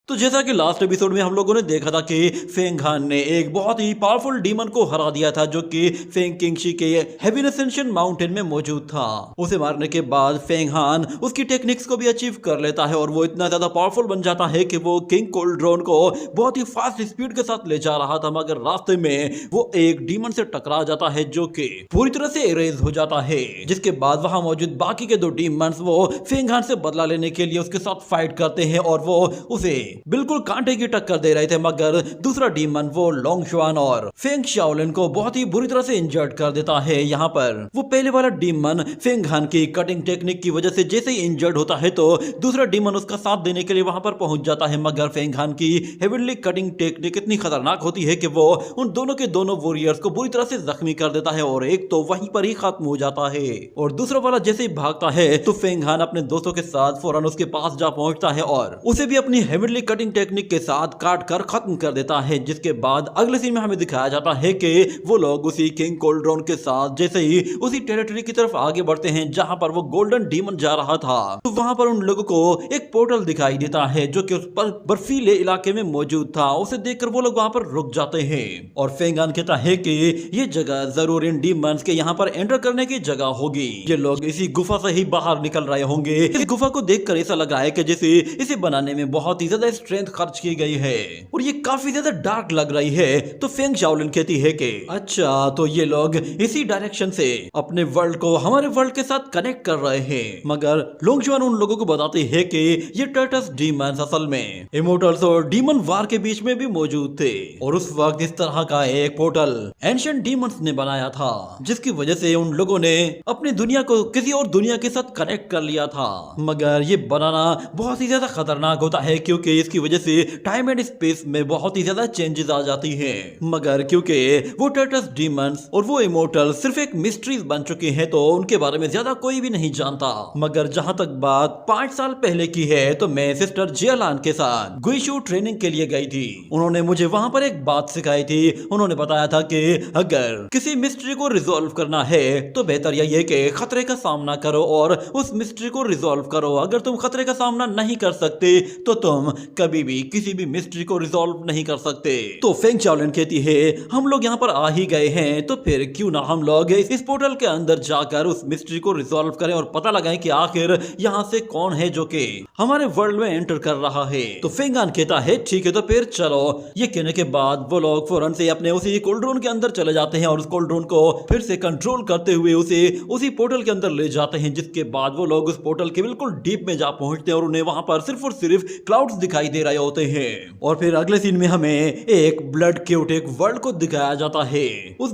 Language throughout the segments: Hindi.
तो जैसा कि लास्ट एपिसोड में हम लोगों ने देखा था कि फेंग हान ने एक बहुत ही पावरफुल डीमन को हरा दिया था जो कि फेंग किंगशी के हेवन एसेंशन माउंटेन में मौजूद था। उसे मारने के बाद फेंग हान उसकी टेक्निक्स को भी अचीव कर लेता है और वो इतना ज्यादा पावरफुल बन जाता है कि वो किंग कोल्ड्रोन को बहुत ही फास्ट स्पीड के साथ ले जा रहा था, मगर रास्ते में वो एक डीमन से टकरा जाता है जो कि पूरी तरह से इरेज हो जाता है। जिसके बाद वहां मौजूद बाकी के दो डीमंस वो फेंग हान से बदला लेने के लिए उसके साथ फाइट करते हैं और वो उसे बिल्कुल कांटे की टक्कर दे रहे थे, मगर दूसरा डीमन वो लोंगशुआन और फेंग शाओलिन को बहुत ही बुरी तरह से इंजर्ड कर देता है। यहाँ पर वो पहले वाला डीमन फेंग हान की कटिंग टेक्निक की वजह से जैसे ही इंजर्ड होता है तो दूसरा डीमन उसका साथ देने के लिए वहां पर पहुंच जाता है, मगर फेंग हान की हेवनली कटिंग टेक्निक इतनी खतरनाक होती है कि वो उन दोनों के दोनों वॉरियर्स को बुरी तरह से जख्मी कर देता है और एक तो वहीं पर ही खत्म हो जाता है और दूसरा वाला जैसे ही भागता है तो फेंग हान अपने दोस्तों के साथ फौरन उसके पास जा पहुंचता है और उसे भी अपनी हेवनली कटिंग टेक्निक के साथ काट कर खत्म कर देता है। जिसके बाद अगले सीन में हमें दिखाया जाता है कि वो लोग उसी किंग कोल्ड्रोन के साथ जैसे ही उसी टेरिटरी की तरफ आगे बढ़ते हैं जहां पर वो गोल्डन डीमन जा रहा था, तो वहां पर उन लोगों को एक पोर्टल दिखाई देता है जो कि उस पर बर्फीले इलाके में मौजूद था। उसे देखकर वो लोग वहां पर रुक जाते हैं और फेंग हान कहता है कि ये जगह जरूर इन डीमंस के यहाँ पर एंटर करने की जगह होगी। ये लोग इसी गुफा से ही बाहर निकल रहे होंगे। इस गुफा को देखकर ऐसा लगा है कि जैसे इसे बनाने में बहुत ही ज्यादा स्ट्रेंथ खर्च की गई है और ये काफी ज्यादा डार्क लग रही है। तो फेंग शाओलिन कहती है कि अच्छा, तो ये लोग इसी डायरेक्शन से अपने वर्ल्ड को हमारे वर्ल्ड के साथ कनेक्ट कर रहे हैं, मगर लोंगशुआन उन लोगों को बताते हैं कि ये टर्टस डीमंस असल में इमोर्टल्स और डीमन वार के बीच में भी मौजूद थे और उस वक्त इस तरह का एक पोर्टल एंशिएंट डीमंस ने बनाया था जिसकी वजह से उन लोगों ने अपनी दुनिया को किसी और दुनिया के साथ कनेक्ट कर लिया था। मगर ये बनाना बहुत ही ज्यादा खतरनाक होता है क्योंकि इसकी वजह से टाइम एंड स्पेस में बहुत ही ज्यादा चेंजेस आ जाती हैं। मगर क्योंकि वो टर्टस डीमंस और वो इमोर्टल सिर्फ एक मिस्ट्रीज बन चुके हैं तो उनके बारे में ज्यादा कोई भी नहीं जानता। मगर जहां तक बात 5 साल पहले की है तो मैं सिस्टर जियालान के साथ गुइशु ट्रेनिंग के लिए गई थी। उन्होंने मुझे वहां पर एक बात सिखाई थी। उन्होंने बताया था कि अगर किसी मिस्ट्री को रिजॉल्व करना है तो बेहतर यही है कि खतरे का सामना करो और उस मिस्ट्री को रिजॉल्व करो। अगर तुम खतरे का सामना नहीं कर सकते तो तुम कभी भी किसी भी मिस्ट्री को रिजॉल्व नहीं कर सकते। तो फेंग शाओलिन कहती है हम लोग यहाँ पर आ ही गए हैं तो फिर क्यों ना हम लोग इस पोर्टल के अंदर जाकर उस मिस्ट्री को रिजॉल्व करें और पता लगाएं कि आखिर यहाँ से कौन है जो कि हमारे वर्ल्ड में एंटर कर रहा है। तो फेंग हान कहता है ठीक है तो फिर चलो। ये कहने के बाद वो लोग फौरन से अपने उसी कोल्ड्रोन के अंदर चले जाते हैं और उस कोल्ड्रोन को फिर से कंट्रोल करते हुए उसे उसी पोर्टल के अंदर ले जाते हैं। जिसके बाद वो लोग उस पोर्टल के बिल्कुल डीप में जा पहुंचते हैं और उन्हें वहां पर सिर्फ और सिर्फ क्लाउड्स दिखाई दे रहे होते हैं। और फिर अगले सीन में हमें एक ब्लड क्योटिक वर्ल्ड को दिखाया जाता है। उस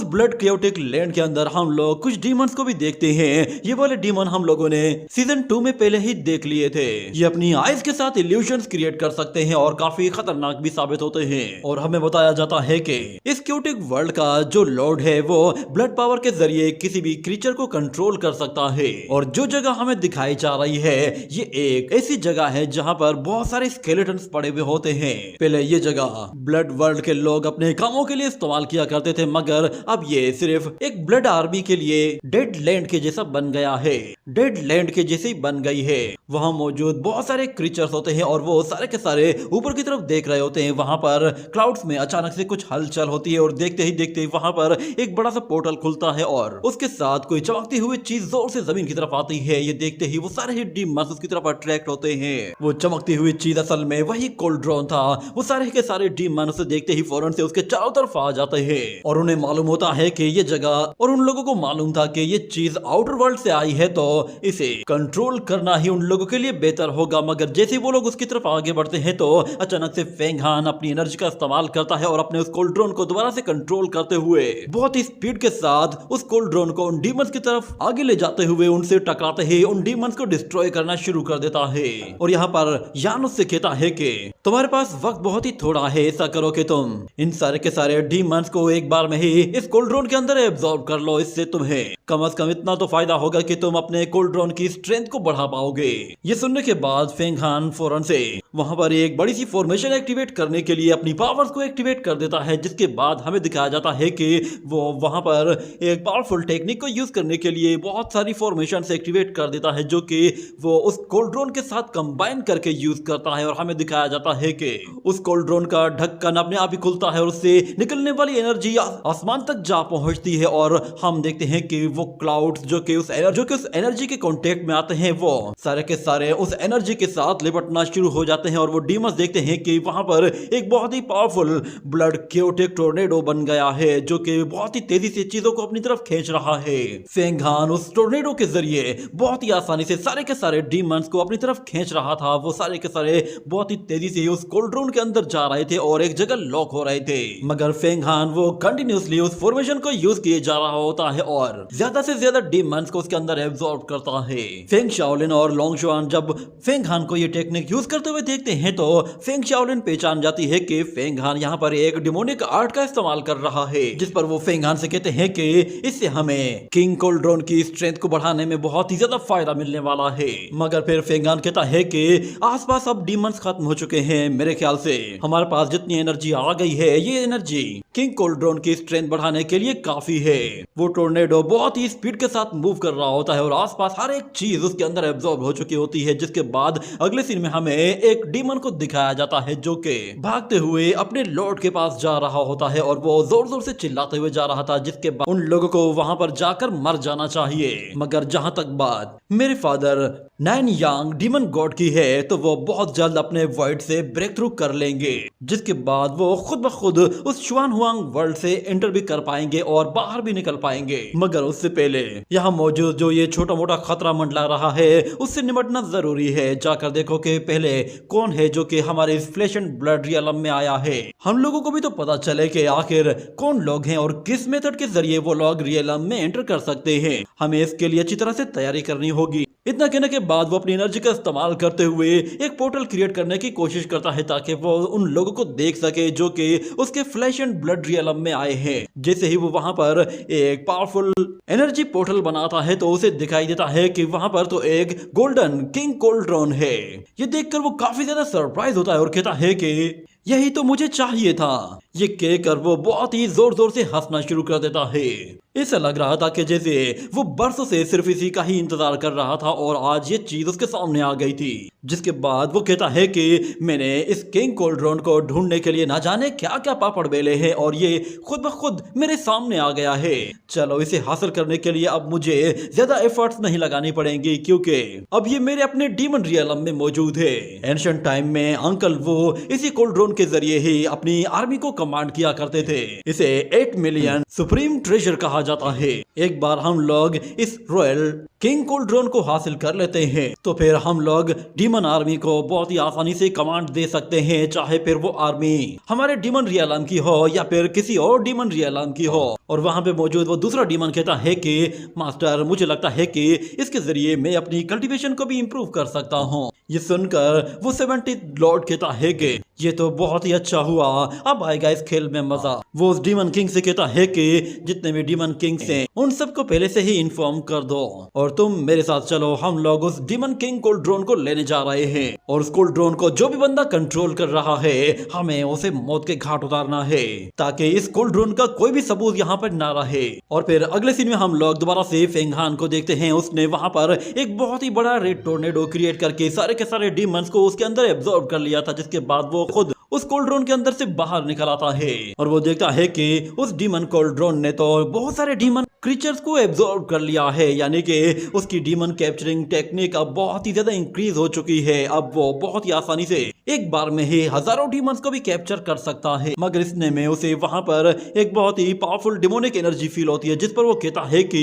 ब्लड क्योटिक लैंड के अंदर हम लोग कुछ डीमंस को भी देखते हैं। ये वाले डीमन हम लोगों ने सीजन 2 में पहले ही देख लिए थे। ये अपनी आइज के साथ इल्यूशंस क्रिएट कर सकते हैं और काफी खतरनाक भी साबित होते हैं। और हमें बताया जाता है कि इस क्योटिक वर्ल्ड का जो लॉर्ड है वो ब्लड पावर के जरिए किसी भी क्रीचर को कंट्रोल कर सकता है। और जो जगह हमें दिखाई जा रही है ये एक ऐसी जगह है जहां पर बहुत सारे स्केलेटन्स पड़े हुए होते हैं। पहले ये जगह ब्लड वर्ल्ड के लोग अपने कामों के लिए इस्तेमाल किया करते थे, मगर अब ये सिर्फ एक ब्लड आर्मी के लिए डेड लैंड के जैसा बन गया है। डेड लैंड के जैसे ही बन गई है। वहां मौजूद बहुत सारे क्रीचर्स होते हैं और वो सारे के सारे ऊपर की तरफ देख रहे होते हैं। वहां पर क्लाउड्स में अचानक से कुछ हलचल होती है और देखते ही देखते वहां पर एक बड़ा सा पोर्टल खुलता है और उसके साथ कोई चमकती हुई चीज जोर से जमीन की तरफ आती है। ये देखते ही वो सारे ही डीमंस उसकी तरफ अट्रैक्ट होते हैं। वो चमकती हुई चीज असल में वही कोल्ड्रोन था। वो सारे के सारे डीमन उसे देखते ही फौरन से उसके चारों तरफ आ जाते हैं और उन्हें मालूम होता है कि ये जगह और उन लोगों को मालूम था कि ये चीज आउटर वर्ल्ड से आई है तो इसे कंट्रोल करना ही उन लोगों के लिए बेहतर होगा। मगर जैसे वो लोग उसकी तरफ आगे बढ़ते हैं तो अचानक से फेंग हान अपनी एनर्जी का इस्तेमाल करता है और अपने उस कोल्ड्रोन को दोबारा से कंट्रोल करते हुए बहुत ही स्पीड के साथ उस कोल्ड्रोन को उन डीमंस की तरफ आगे ले जाते हुए उनसे टकराते ही उन डीमंस को डिस्ट्रॉय करना शुरू कर देता है। और यहाँ पर यान उससे कहता है कि तुम्हारे पास वक्त बहुत ही थोड़ा है, ऐसा करो कि तुम इन सारे के सारे डीमंस को एक बार में ही इस कोल्ड्रोन के अंदर एब्जॉर्ब कर लो। इससे तुम्हें कम से कम इतना तो फायदा होगा कि तुम अपने कोल्ड्रोन की स्ट्रेंथ को बढ़ा पाओगे। ये सुनने के बाद फेंग हान फौरन से वहां पर एक बड़ी सी फॉर्मेशन एक्टिवेट करने के लिए अपनी पावर्स को एक्टिवेट कर देता है। जिसके बाद हमें दिखाया जाता है कि वो वहां पर एक पावरफुल टेक्निक को यूज करने के लिए बहुत सारी फॉर्मेशन एक्टिवेट कर देता है जो कि वो उस कोल्ड्रोन के साथ कंबाइन करके यूज करता करता है और हमें दिखाया जाता है कि उस कोल्ड्रोन का ढक्कन अपने आप ही खुलता है और उससे निकलने वाली एनर्जी आसमान तक जा पहुंचती है और हम देखते हैं कि वो क्लाउड्स जो कि उस एनर्जी के कांटेक्ट में आते हैं वो सारे के सारे उस एनर्जी के साथ लिपटना शुरू हो जाते हैं और वो डीमंस देखते हैं कि वहां पर एक बहुत ही पावरफुल ब्लड क्योटिक टोर्नेडो बन गया है जो कि बहुत ही तेजी से चीजों को अपनी तरफ खींच रहा है। फेंग हान उस टोर्नेडो के जरिए बहुत ही आसानी से सारे के सारे डीमंस को अपनी तरफ खींच रहा था। वो सारे के सारे बहुत ही तेजी से उस कोल्ड्रोन के अंदर जा रहे थे और एक जगह लॉक हो रहे थे, मगर फेंग हान वो कंटिन्यूसली उस फॉर्मेशन को यूज किए जा रहा होता है और ज्यादा से ज्यादा डीमंस को उसके अंदर एब्जॉर्ब करता है। फेंग शाओलिन और लोंग शुआन जब फेंग हान को ये टेक्निक यूज करते हुए देखते हैं तो फेंग शाओलिन पहचान जाती है कि फेंग हान यहाँ पर एक डिमोनिक आर्ट का इस्तेमाल कर रहा है, जिस पर वो फेंग हान से कहते हैं कि इससे हमें किंग कोल्ड्रोन की स्ट्रेंथ को बढ़ाने में बहुत ही ज्यादा फायदा मिलने वाला है। मगर फिर फेंग हान कहता है कि आसपास अब डीमंस खत्म हो चुके हैं, मेरे ख्याल से हमारे पास जितनी एनर्जी आ गई है ये एनर्जी किंग कोल्ड्रोन की स्ट्रेंथ बढ़ाने के लिए काफी है। वो टोर्नेडो बहुत ही स्पीड के साथ मूव कर रहा होता है और आसपास हर एक चीज उसके अंदर एब्जॉर्ब हो चुकी होती है, जिसके बाद अगले सीन में हमें एक डीमन को दिखाया जाता है जो कि भागते हुए अपने लॉर्ड के पास जा रहा होता है और वो जोर जोर से चिल्लाते हुए जा रहा था, जिसके बाद उन लोगों को वहां पर जाकर मर जाना चाहिए। मगर जहां तक बात मेरे फादर नाइन यांग डीमन गॉड की है तो वो बहुत जल्द अपने वर्ल्ड से ब्रेक थ्रू कर लेंगे, जिसके बाद वो खुद ब खुद उस शुआन हुआंग वर्ल्ड से एंटर भी कर पाएंगे और बाहर भी निकल पाएंगे। मगर उससे पहले यहाँ मौजूद जो ये छोटा मोटा खतरा मंडला रहा है उससे निपटना जरूरी है। जाकर देखो कि पहले कौन है जो कि हमारे फ्लैश एंड ब्लड रियलम में आया है, हम लोगों को भी तो पता चले कि आखिर कौन लोग हैं और किस मेथड के जरिए वो लोग रियलम में एंटर कर सकते हैं। हमें इसके लिए अच्छी तरह से तैयारी करनी होगी। इतना कहने के बाद वो अपनी एनर्जी का इस्तेमाल करते हुए एक पोर्टल क्रिएट करने की कोशिश करता है ताकि वो उन लोगों को देख सके जो कि उसके फ्लैश एंड ब्लड रियलम में आए हैं। जैसे ही वो वहां पर एक पावरफुल एनर्जी पोर्टल बनाता है तो उसे दिखाई देता है कि वहां पर तो एक गोल्डन किंग कोल्ड्रोन है। ये देखकर वो काफी ज्यादा सरप्राइज होता है और कहता है कि यही तो मुझे चाहिए था। ये कहकर वो बहुत ही जोर जोर से हंसना शुरू कर देता है। ऐसा लग रहा था कि जैसे वो बरसों से सिर्फ इसी का ही इंतजार कर रहा था और आज ये चीज उसके सामने आ गई थी। जिसके बाद वो कहता है कि मैंने इस किंग कोल्ड्रोन को ढूंढने के लिए ना जाने क्या क्या पापड़ बेले हैं और ये खुद ब खुद मेरे सामने आ गया है। चलो इसे हासिल करने के लिए अब मुझे ज्यादा एफर्ट्स नहीं लगानी पड़ेंगी क्योंकि अब ये मेरे अपने डीमन रियलम में मौजूद है। एंशिएंट टाइम में अंकल वो इसी कोल्ड्रोन के जरिए ही अपनी आर्मी को कमांड किया करते थे। इसे 8 मिलियन सुप्रीम ट्रेजर कहा जाता है। एक बार हम लोग इस रॉयल किंग कोल्ड्रोन को हासिल कर लेते हैं तो फिर हम लोग डीमन आर्मी को बहुत ही आसानी से कमांड दे सकते हैं, चाहे फिर वो आर्मी हमारे डीमन रियलम की हो या फिर किसी और डीमन रियलम की हो। और वहां पे मौजूद वो दूसरा डीमन कहता है कि मास्टर मुझे लगता है कि इसके जरिए मैं अपनी कल्टीवेशन को भी इंप्रूव कर सकता हूँ। ये सुनकर वो 70 लॉर्ड कहता है कि ये तो बहुत ही अच्छा हुआ, अब आएगा इस खेल में मजा। वो उस डीमन किंग से कहता है कि जितने भी डीमन किंग्स हैं उन सबको पहले से ही इन्फॉर्म कर दो और तुम मेरे साथ चलो। हम लोग उस डीमन किंग कोल्ड्रोन को लेने जा रहे हैं और उस कोल्ड्रोन को जो भी बंदा कंट्रोल कर रहा है हमें उसे मौत के घाट उतारना है ताकि इस कोल्ड्रोन का कोई भी सबूत यहाँ पर ना रहे। और फिर अगले सीन में हम लोग दोबारा से फेंग हान को देखते हैं। उसने वहां पर एक बहुत ही बड़ा रेड टोर्नेडो क्रिएट करके सारे के सारे डीमंस को उसके अंदर एब्जॉर्ब कर लिया था, जिसके बाद वो खुद उस कोल्ड्रोन के अंदर से बाहर निकल आता है और वो देखता है कि उस डीमन कोल्ड्रोन ने तो बहुत सारे डीमन क्रीचर्स को एब्जॉर्ब कर लिया है, यानी कि उसकी डीमन कैप्चरिंग टेक्निक अब बहुत ही ज्यादा इंक्रीज हो चुकी है। अब वो बहुत ही आसानी से एक बार में ही हजारों डीमंस को भी कैप्चर कर सकता है। मगर इसने में उसे वहां पर एक बहुत ही पावरफुल डिमोनिक एनर्जी फील होती है, जिस पर वो कहता है कि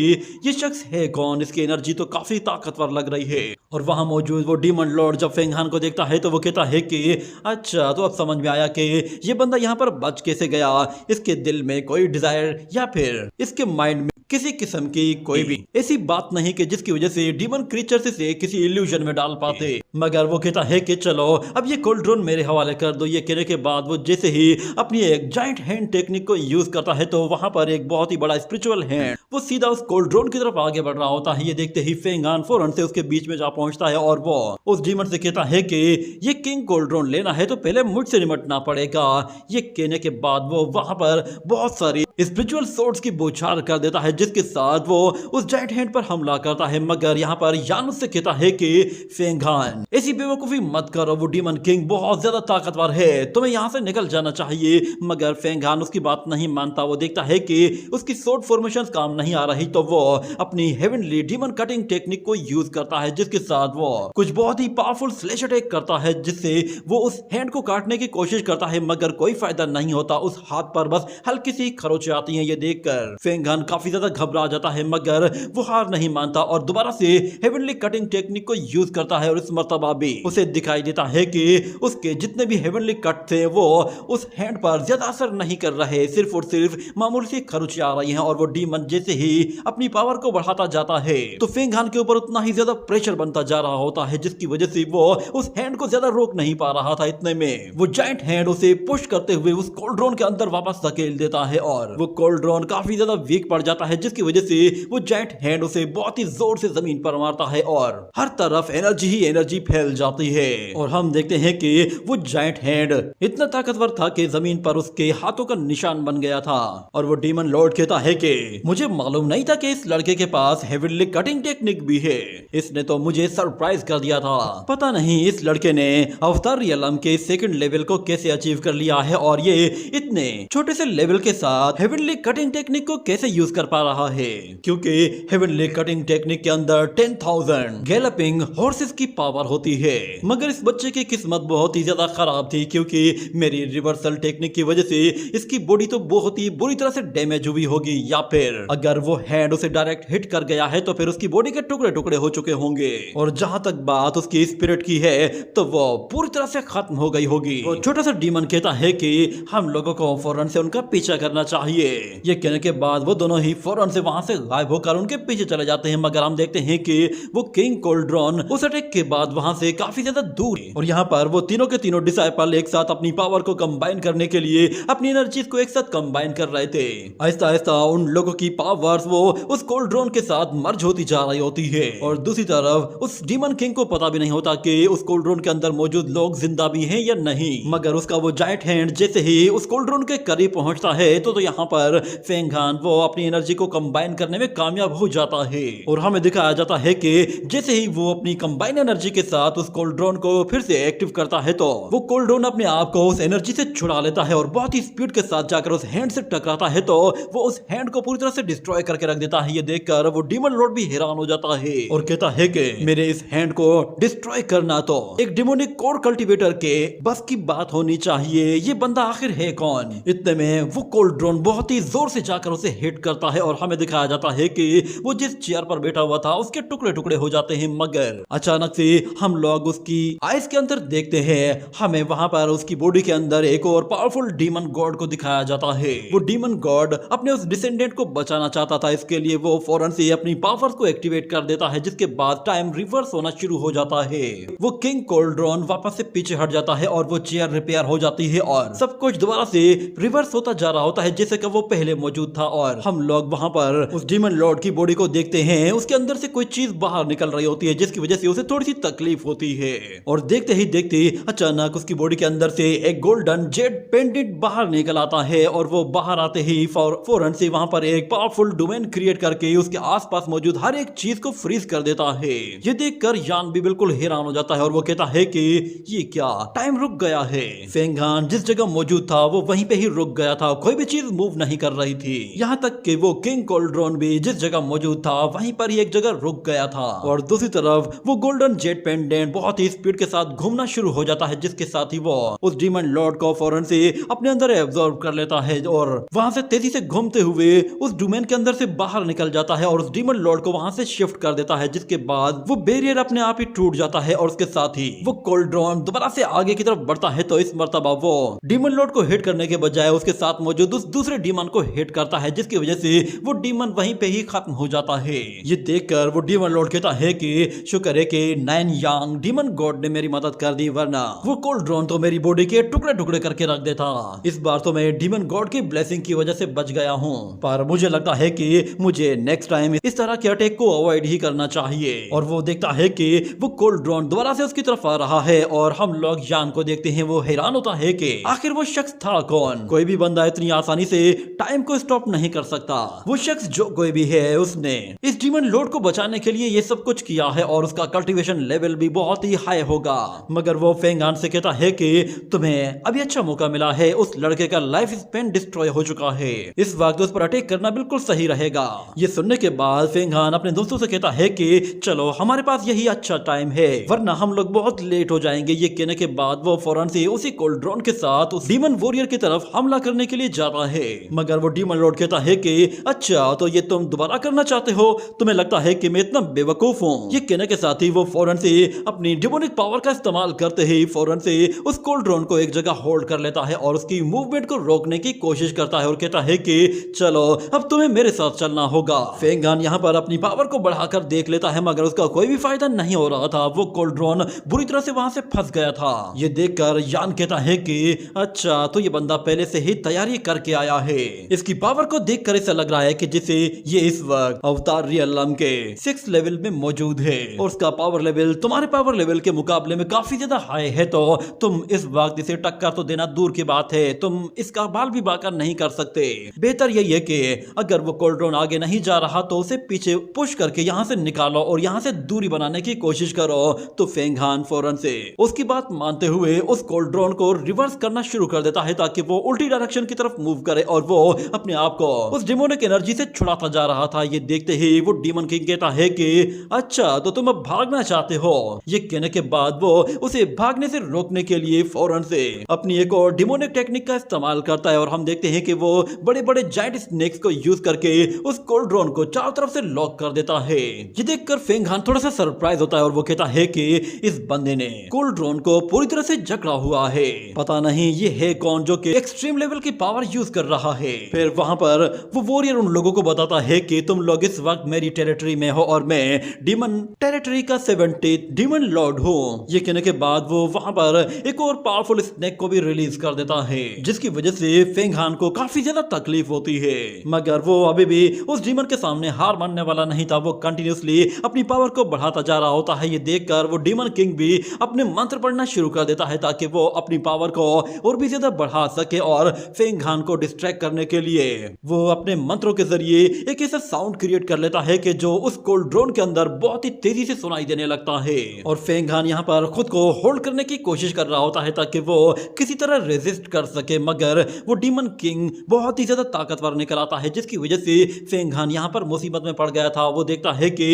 ये शख्स है कौन, इसकी एनर्जी तो काफी ताकतवर लग रही है। और वहां मौजूद वो डीमन लॉर्ड जब फेंग हान को देखता है तो वो कहता है कि अच्छा तो अब समझ में आया कि ये बंदा यहाँ पर बच कैसे गया। इसके दिल में कोई डिजायर या फिर इसके माइंड में किसी किस्म की कोई भी ऐसी बात नहीं कि जिसकी वजह से डीमन क्रीचर से किसी इल्यूजन में डाल पाते। मगर वो कहता है कि चलो अब ये कोल्ड्रोन मेरे हवाले कर दो। ये कहने के बाद वो जैसे ही अपनी एक जाइंट हैंड टेक्निक को यूज करता है तो वहां पर एक बहुत ही बड़ा स्पिरिचुअल हैंड वो सीधा उस कोल्ड्रोन की तरफ आगे बढ़ रहा होता है। ये देखते ही फेंग हान फौरन से उसके बीच में जा पहुंचता है और वो उस डीमन से कहता है कि ये किंग कोल्ड्रोन लेना है तो पहले मुझसे निपटना पड़ेगा। ये कहने के बाद वो वहां पर बहुत सारी स्पिरिचुअल सोर्ड्स की बौछार कर देता है, जिसके साथ वो उस जायंट हैंड पर हमला करता है, मगर यहाँ पर यान उससे कहता है कि फेंगहान ऐसी बेवकूफी मत करो, वो डीमन किंग बहुत ज्यादा ताकतवर है, तुम्हें यहाँ से निकल जाना चाहिए। मगर फेंगहान उसकी बात नहीं मानता। वो देखता है कि उसकी स्वॉर्ड फॉर्मेशंस काम नहीं आ रही, तो वो अपनी हेवनली डीमन कटिंग टेक्निक को यूज करता है, जिसके साथ वो कुछ बहुत ही पावरफुल स्लैश अटैक करता है, जिससे वो उस हैंड को काटने की कोशिश करता है, मगर कोई फायदा नहीं होता। उस हाथ पर बस हल्की सी खरोंचें आती हैं। ये देखकर फेंगहान काफी ज्यादा घबरा जाता है, मगर वो हार नहीं मानता और दोबारा से हेवनली कटिंग टेक्निक को यूज करता है। और इस मर्तबा भी उसे दिखाई देता है कि उसके जितने भी हेवनली कट थे वो उस हैंड पर ज्यादा असर नहीं कर रहे, सिर्फ और सिर्फ मामूली सी खरोंचें आ रही हैं। और वो डीमन जैसे ही अपनी पावर को बढ़ाता जाता है तो फेंगहान के ऊपर उतना ही ज्यादा प्रेशर बनता जा रहा होता है, जिसकी वजह से वो उस हैंड को ज्यादा रोक नहीं पा रहा था। इतने में वो जायंट हैंड उसे पुश करते हुए उस कोल्ड्रोन के अंदर वापस धकेल देता है और वो कोल्ड्रोन काफी ज्यादा वीक पड़ जाता है, जिसकी वजह से वो जायंट हैंड उसे बहुत ही जोर से जमीन पर मारता है और हर तरफ एनर्जी ही एनर्जी फैल जाती है। और हम देखते हैं कि वो जायंट हैंड इतना ताकतवर था कि जमीन पर उसके हाथों का निशान बन गया था। और वो डीमन लॉर्ड कहता है कि मुझे मालूम नहीं था कि इस लड़के के पास हेवनली कटिंग टेक्निक भी है, इसने तो मुझे सरप्राइज कर दिया था। पता नहीं इस लड़के ने अवतार रियलम के सेकंड लेवल को कैसे अचीव कर लिया है और ये इतने छोटे से लेवल के साथ हेवनली कटिंग टेक्निक को कैसे यूज कर पा रहा है, क्योंकि हेवनली कटिंग टेक्निक के अंदर 10,000 गैलपिंग हॉर्सेस की पावर होती है। मगर इस बच्चे की किस्मत बहुत ही ज्यादा खराब थी, क्योंकि मेरी रिवर्सल टेक्निक की वजह से इसकी बॉडी तो बहुत ही बुरी तरह से डैमेज हुई होगी, या फिर अगर वो हैंड उसे डायरेक्ट हिट कर गया है तो फिर उसकी बॉडी के टुकड़े टुकड़े हो चुके होंगे। और जहां तक बात उसकी स्पिरिट की है तो वो पूरी तरह से खत्म हो गई होगी। वो छोटा सा डीमन कहता है कि हम लोगों को फौरन से उनका पीछा करना चाहिए। ये कहने के बाद वो दोनों ही फौरन से वहां से गायब होकर उनके पीछे चले जाते हैं। मगर हम देखते हैं कि वो किंग कोल्ड्रोन उस अटैक के बाद वहां से काफी ज्यादा दूर है और यहाँ पर वो तीनों के तीनों डिसाइपल एक साथ अपनी पावर को कंबाइन करने के लिए अपनी एनर्जी को एक साथ कंबाइन कर रहे थे। आहिस्ता आहिस्ता उन लोगों की पावर्स वो उस कोल्ड्रोन के साथ मर्ज होती जा रही होती है और दूसरी तरफ उस डीमन किंग को पता भी नहीं होता कि उस कोल्ड्रोन के अंदर मौजूद लोग जिंदा भी हैं या नहीं। मगर उसका वो जायंट हैंड जैसे ही उस कोल्ड्रोन के करीब पहुंचता है तो यहाँ पर फेंगहान वो अपनी एनर्जी को कंबाइन करने में कामयाब हो जाता है और हमें दिखाया जाता है कि जैसे ही वो अपनी कंबाइन एनर्जी के साथ उस कोल्ड्रोन को फिर से एक्टिव करता है तो वो कोल्ड्रोन अपने आप को उस एनर्जी से छुड़ा लेता है और बहुत ही स्पीड के साथ जाकर उस हैंड से टकराता है तो वो उस हैंड को पूरी तरह से डिस्ट्रॉय करके रख देता है। ये देखकर वो डीमन लॉर्ड भी हैरान हो जाता है और कहता है कि मेरे इस हैंड को डिस्ट्रॉय करना तो एक डिमोनिक कोर कल्टीवेटर के बस की बात होनी चाहिए, ये बंदा आखिर है कौन। इतने में वो कोल्ड्रोन बहुत ही जोर से जाकर उसे हिट करता है और हमें दिखाया जाता है कि वो जिस चेयर पर बैठा हुआ था उसके टुकड़े टुकड़े हो जाते हैं। मगर अचानक से हम लोग उसकी आइस के अंदर देखते हैं, हमें वहां पर उसकी बॉडी के अंदर एक और पावरफुल डीमन गॉड को दिखाया जाता है। वो डीमन गॉड अपने उस डिसेंडेंट को बचाना चाहता था, इसके लिए वो फौरन से अपनी पावर्स को एक्टिवेट कर देता है, जिसके बाद टाइम रिवर्स होना शुरू हो जाता है। वो किंग कोल्ड्रोन वापस से पीछे हट जाता है और वो चेयर रिपेयर हो जाती है और सब कुछ दोबारा से रिवर्स होता जा रहा होता है जैसे कि वो पहले मौजूद था। और हम लोग वहां पर उस डीमन लॉर्ड की बॉडी को देखते हैं, उसके अंदर से कोई चीज बाहर निकल रही होती है जिसकी वजह से उसे थोड़ी सी तकलीफ होती है और देखते ही देखते अचानक उसकी बॉडी के अंदर से एक गोल्डन जेड पेंडेंट बाहर निकल आता है और वो बाहर आते ही फौरन से वहां पर एक पावरफुल डोमेन क्रिएट करके उसके आसपास मौजूद हर एक चीज को फ्रीज कर देता है। ये देखकर यान भी बिल्कुल हैरान हो जाता है और वो कहता है कि ये क्या टाइम रुक गया है। फेंगहान जिस जगह मौजूद था वो वहीं पे ही रुक गया था, कोई भी चीज मूव नहीं कर रही थी। यहाँ तक कि वो किंग कोल्ड्रोन भी जिस जगह मौजूद था वहीं पर ही एक जगह रुक गया था। और दूसरी तरफ वो गोल्डन जेट पेंडेंट बहुत ही स्पीड के साथ घूमना शुरू हो जाता है, जिसके साथ ही वो उस डीमन लॉर्ड को फौरन से अपने अंदर एब्जॉर्ब कर लेता है और वहां से तेजी से घूमते हुए उस डोमेन के अंदर से बाहर निकल जाता है और उस डीमन लॉर्ड को वहां से शिफ्ट कर देता है, जिसके बाद वो बैरियर अपने आप ही टूट जाता है और उसके साथ ही वो कोल्ड्रोन दोबारा से आगे की तरफ बढ़ता है। तो इस मर्तबा वो डीमन लॉर्ड को हिट करने के बजाय उसके साथ मौजूद उस दूसरे डीमन को हिट करता है, जिसकी वजह से वो डीमन वहीं पे ही खत्म हो जाता है। ये देखकर वो डीमन लॉर्ड कहता है कि शुक्र है कि नाइन यांग डीमन गॉड ने मेरी मदद कर दी, वरना वो कोल्ड्रोन तो मेरी बॉडी के टुकड़े टुकड़े करके रख देता। इस बार तो मैं डीमन गॉड की ब्लेसिंग की वजह से बच गया हूँ, पर मुझे लगता है कि मुझे नेक्स्ट टाइम इस तरह के अटैक को अवॉइड ही करना चाहिए। और वो देखता है कि वो कोल्ड्रोन दोबारा से उसकी तरफ आ रहा है और हम लोग यान को देखते हैं। वो हैरान होता है कि आखिर वो शख्स था कौन। कोई भी बंदा इतनी आसानी से टाइम को स्टॉप नहीं कर सकता। वो वो शख्स जो कोई भी है उसने इस डीमन लॉर्ड को बचाने के लिए ये सब कुछ किया है और उसका कल्टीवेशन लेवल भी बहुत ही हाई होगा। मगर वो फेंग हान से कहता है कि तुम्हें अभी अच्छा मौका मिला है, उस लड़के का लाइफ स्पेन डिस्ट्रॉय हो चुका है, इस वक्त उस पर अटैक करना बिल्कुल सही रहेगा। ये सुनने के बाद फेंग हान अपने दोस्तों से कहता है कि चलो हमारे पास यही अच्छा टाइम है वरना हम लोग बहुत लेट हो जाएंगे। ये कहने के बाद वो फौरन से उसी कोल्ड्रॉन के साथ उस डीमन वॉरियर की तरफ हमला करने के लिए जाता है। मगर वो डीमन लॉर्ड कहता है कि अच्छा तो ये तुम दोबारा करना चाहते हो, तुम्हें लगता है कि मैं इतना बेवकूफ हूँ। ये कहने के साथ ही वो फौरन से अपनी डिमोनिक पावर का इस्तेमाल करते ही फौरन से उस कोल्ड्रॉन को एक जगह होल्ड कर लेता है और उसकी मूवमेंट को रोकने की कोशिश करता है और कहता है कि चलो अब तुम्हें मेरे साथ चलना होगा। फेंग हान यहाँ पर अपनी पावर को बढ़ाकर देख लेता है मगर उसका कोई भी फायदा नहीं हो रहा था। वो कोल्ड्रॉन बुरी तरह से वहां से फंस गया था। ये देखकर यान कहता है कि अच्छा तो ये बंदा पहले से ही तैयारी करके आया है। इसकी पावर को देखकर ऐसा लग रहा है कि जिसे ये इस वक्त अवतार रियलम के 6 लेवल में मौजूद है और उसका पावर लेवल तुम्हारे पावर लेवल के मुकाबले में काफी ज्यादा हाई है, तो तुम इस वक्त इसे टक्कर तो देना दूर की बात है, तुम इसका बाल भी बाका नहीं कर सकते। बेहतर यही है कि अगर वो कोल्ड्रॉन आगे नहीं जा रहा तो उसे पीछे पुश करके यहाँ से निकालो और यहाँ से दूरी बनाने की कोशिश करो। तो फेंग हान फौरन से उसकी बात मानते हुए उस कोल्ड्रॉन को रिवर्स करना शुरू कर देता है ताकि वो उल्टी डायरेक्शन की तरफ मूव करे और वो अपने आप को उस डिमोनिक एनर्जी से छुड़ाता जा रहा था। ये देखते ही वो डीमन किंग कहता है कि अच्छा तो तुम अब भागना चाहते हो। ये कहने के बाद वो उसे भागने से रोकने के लिए फौरन से अपनी एक और डिमोनिक टेक्निक का इस्तेमाल करता है और हम देखते हैं कि वो बड़े बड़े जायंट स्नेक्स को यूज करके उस कोल्ड्रॉन को चारों तरफ से लॉक कर देता है। ये देखकर फेंग हान थोड़ा सा सरप्राइज होता है और वो कहता है कि इस बंदे ने कोल्ड्रॉन को पूरी तरह से जकड़ा हुआ है, पता नहीं ये है कौन जो कि एक्सट्रीम लेवल की पावर यूज कर रहा है। फिर वहां पर वो वॉरियर उन लोगों को बताता है कि तुम लोग इस वक्त मेरी टेरिटरी में हो और मैं डीमन टेरिटरी का 70th डीमन लॉर्ड हूँ। ये कहने के बाद वो वहां पर एक और पावरफुल स्नेक को भी रिलीज कर देता है जिसकी वजह से फेंग हान को काफी ज्यादा तकलीफ होती है। मगर वो अभी भी उस डीमन के सामने हार मानने वाला नहीं था, वो कंटिन्यूसली अपनी पावर को बढ़ाता जा रहा होता है। ये देखकर वो डीमन किंग भी अपने मंत्र पढ़ना शुरू कर देता है ताकि वो अपनी पावर को और भी ज्यादा बढ़ा सके और फेंग हान को डिस्ट्रैक्ट करने के लिए वो अपने मंत्रों के जरिए एक ऐसा साउंड क्रिएट कर लेता है कि जो उस कोल्ड्रॉन के अंदर बहुत ही तेजी से सुनाई देने लगता है। और फेंग हान यहाँ पर खुद को होल्ड करने की कोशिश कर रहा होता है ताकि वो किसी तरह रेजिस्ट कर सके, मगर वो डीमन किंग बहुत ही ज्यादा ताकतवर निकल आता है जिसकी वजह से फेंग हान यहाँ पर मुसीबत में पड़ गया था। वो देखता है कि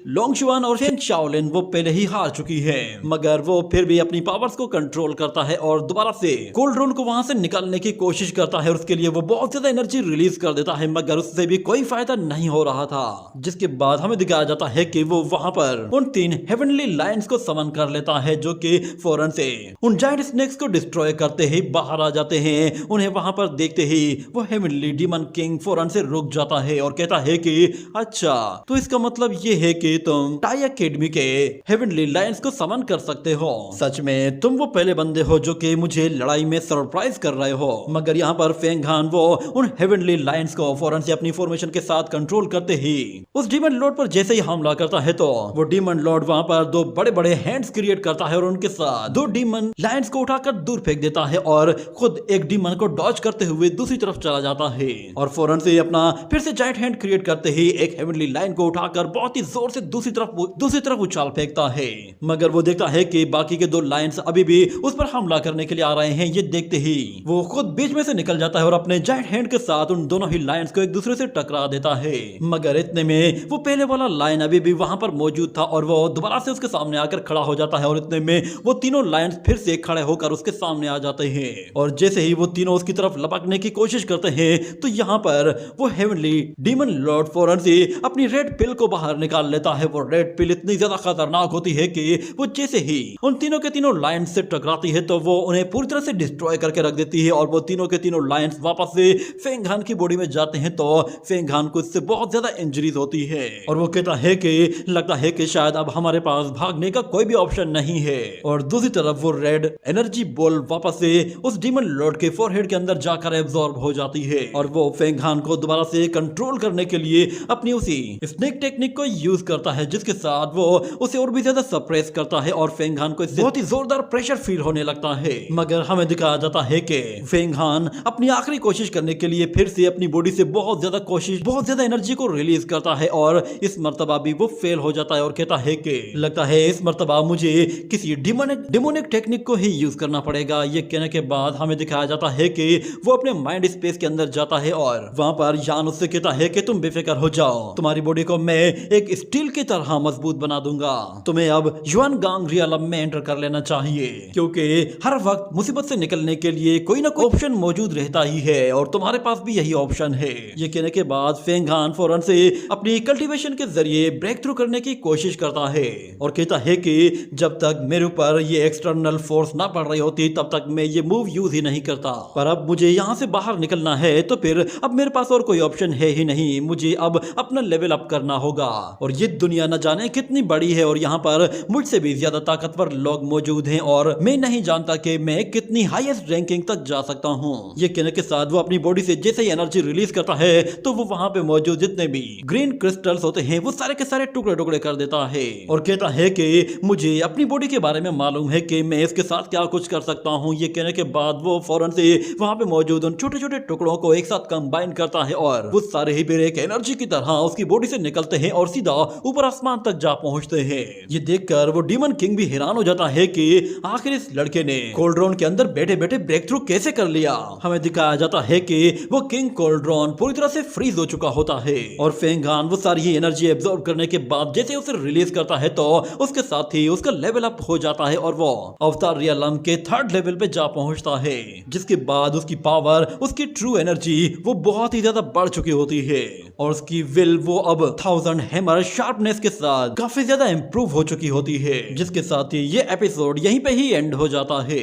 लोंगशुआन और फेंग शाओलिन वो पहले ही हार चुकी है, मगर वो फिर भी अपनी पावर्स को कंट्रोल करता है और दोबारा से कोल्ड्रॉन को वहां से निकालने की कोशिश करता है और उसके लिए वो बहुत ज्यादा एनर्जी रिलीज कर देता है, मगर उससे भी कोई फायदा नहीं हो रहा था। जिसके बाद हमें दिखाया जाता है कि वो वहां पर उन 3 हेवनली लायंस को समन कर लेता है जो कि फौरन से उन जायंट स्नेक्स को डिस्ट्रॉय करते ही बाहर आ जाते हैं। उन्हें वहां पर देखते ही वो हेवनली डीमन किंग फौरन से रुक जाता है और कहता है कि अच्छा तो इसका मतलब ये है कि तुम टाई एकेडमी के हेवनली लायंस को समन कर सकते हो। सच में तुम वो पहले बंदे हो जो कि मुझे लड़ाई में सरप्राइज कर रहे हो। मगर यहाँ पर फेंग हान वो उन हेवनली लायंस को फौरन से अपनी फॉर्मेशन के साथ कंट्रोल करते ही उस डीमन लॉर्ड पर जैसे ही हमला करता है तो वो डीमन लॉर्ड वहां पर 2 बड़े बड़े हैंड्स क्रिएट करता है और उनके साथ 2 डीमन लायंस को उठाकर दूर फेंक देता है और खुद एक डीमन को डॉज करते हुए दूसरी तरफ चला जाता है और फौरन से अपना फिर से जायंट हैंड क्रिएट करते ही एक हेवनली लायन को उठाकर बहुत ही जोर से दूसरी तरफ उछाल फेंकता है। मगर वो देखता है कि बाकी के 2 लायंस अभी भी उस पर हमला करने के लिए आ रहे हैं। ये देखते ही वो खुद बीच में से निकल जाता है और अपने जायंट हैंड के साथ उन दोनों ही लायंस को एक दूसरे से टकरा देता है। मगर इतने में वो पहले वाला लायन अभी भी वहां पर मौजूद था और वो दोबारा से उसके सामने आकर खड़ा हो जाता है और इतने में वो तीनों लायंस फिर से खड़े होकर उसके सामने आ जाते हैं और जैसे ही वो तीनों उसकी तरफ लपकने की कोशिश करते हैं तो यहाँ पर वो हेवनली डीमन लॉर्ड फौरन से अपनी रेड पिल को बाहर निकाल लेता है। वो रेड पिल इतनी ज्यादा खतरनाक होती है कि वो जैसे ही उन तीनों के तीनों लायंस से टकराती है तो वो उन्हें पूरी तरह से डिस्ट्रॉय करके रख देती है और वो तीनों के तीनों लायंस वापस से फेंग हान की बॉडी में जाते हैं तो फेंग हान को इससे बहुत ज्यादा इंजरीज होती है और वो कहता है कि लगता है कि शायद अब हमारे पास भागने का कोई भी ऑप्शन नहीं है। और दूसरी तरफ वो रेड एनर्जी बॉल वापस से उस डीमन लॉर्ड के फोरहेड के अंदर जाकर एब्जॉर्ब हो जाती है और वो फेंग हान को दोबारा से कंट्रोल करने के लिए अपनी उसी स्नेक टेक्निक को यूज करता है जिसके साथ वो उसे और भी ज्यादा सप्रेस करता है और फेंग हान को इससे बहुत ही जोरदार प्रेशर फील होने लगता है। मगर हमें दिखाया जाता है कि फेंग हान अपनी आखिरी कोशिश करने के लिए फिर से अपनी बॉडी से बहुत बहुत ज्यादा कोशिश, बहुत ज्यादा एनर्जी को रिलीज करता है और इस मर्तबा भी वो फेल हो जाता है और कहता है कि लगता है इस मर्तबा मुझे किसी डिमोनिक टेक्निक को ही यूज करना पड़ेगा। ये कहने के बाद हमें दिखाया जाता है कि वो अपने माइंड स्पेस के अंदर जाता है और वहां पर यान उससे कहता है कि तुम बेफिक्र हो जाओ, तुम्हारी बॉडी को मैं एक स्टील की तरह मजबूत बना दूंगा, तुम्हें अब युआनगांग रियलम में एंटर कर लेना चाहिए, क्योंकि हर वक्त मुसीबत से निकलने के लिए कोई ना कोई ऑप्शन मौजूद रहता ही है और तुम्हारे पास भी यही ऑप्शन है। ये कहने के बाद फेंग हान फौरन से अपनी कल्टीवेशन के जरिए ब्रेक थ्रू करने की कोशिश करता है और कहता है कि जब तक मेरे ऊपर ये एक्सटर्नल फोर्स ना पड़ रही होती तब तक मैं ये मूव यूज ही नहीं करता, पर अब मुझे यहाँ से बाहर निकलना है तो फिर अब मेरे पास और कोई ऑप्शन है ही नहीं, मुझे अब अपना लेवल अप करना होगा। और ये दुनिया न जाने कितनी बड़ी है और यहाँ पर मुझसे भी ज्यादा ताकतवर लोग मौजूद हैं और मैं नहीं जानता कि मैं कितनी हाईएस्ट रैंकिंग तक जा सकता हूँ। ये कहने के साथ वो अपनी बॉडी से जैसे ही एनर्जी रिलीज करता है तो वो वहां पे मौजूद जितने भी ग्रीन क्रिस्टल्स होते हैं वो सारे के सारे टुकड़े टुकड़े कर देता है और कहता है कि मुझे अपनी बॉडी के बारे में मालूम है कि मैं इसके साथ क्या कुछ कर सकता हूँ। ये कहने के बाद वो फौरन से वहां पे मौजूद उन छोटे छोटे टुकड़ों को एक साथ कंबाइन करता है और वो सारे ही फिर एक एनर्जी की तरह उसकी बॉडी से निकलते हैं और सीधा ऊपर आसमान तक जा पहुंचते हैं। ये देखकर वो डीमन किंग भी हैरान हो जाता है कि आखिर इस लड़के ने कोल्ड्रॉन के अंदर बैठे बैठे ब्रेक थ्रू कैसे कर लिया। हमें दिखाया जाता है कि वो किंग कोल्ड्रॉन पूरी तरह से फ्रीज हो चुका होता है और फेंग हान वो सारी ही एनर्जी एब्जॉर्ब करने के बाद जैसे उसे रिलीज करता है तो उसके साथ ही उसका लेवल अप हो जाता है और वो अवतार रियलम के 3rd लेवल पे जा पहुंचता है, जिसके बाद उसकी पावर, उसकी ट्रू एनर्जी वो बहुत ही ज्यादा बढ़ चुकी होती है और उसकी विल वो अब 1000 हैमर शार्पनेस के साथ काफी ज्यादा इंप्रूव हो चुकी होती है, जिसके साथ ही ये एपिसोड यहीं पे ही एंड हो जाता है।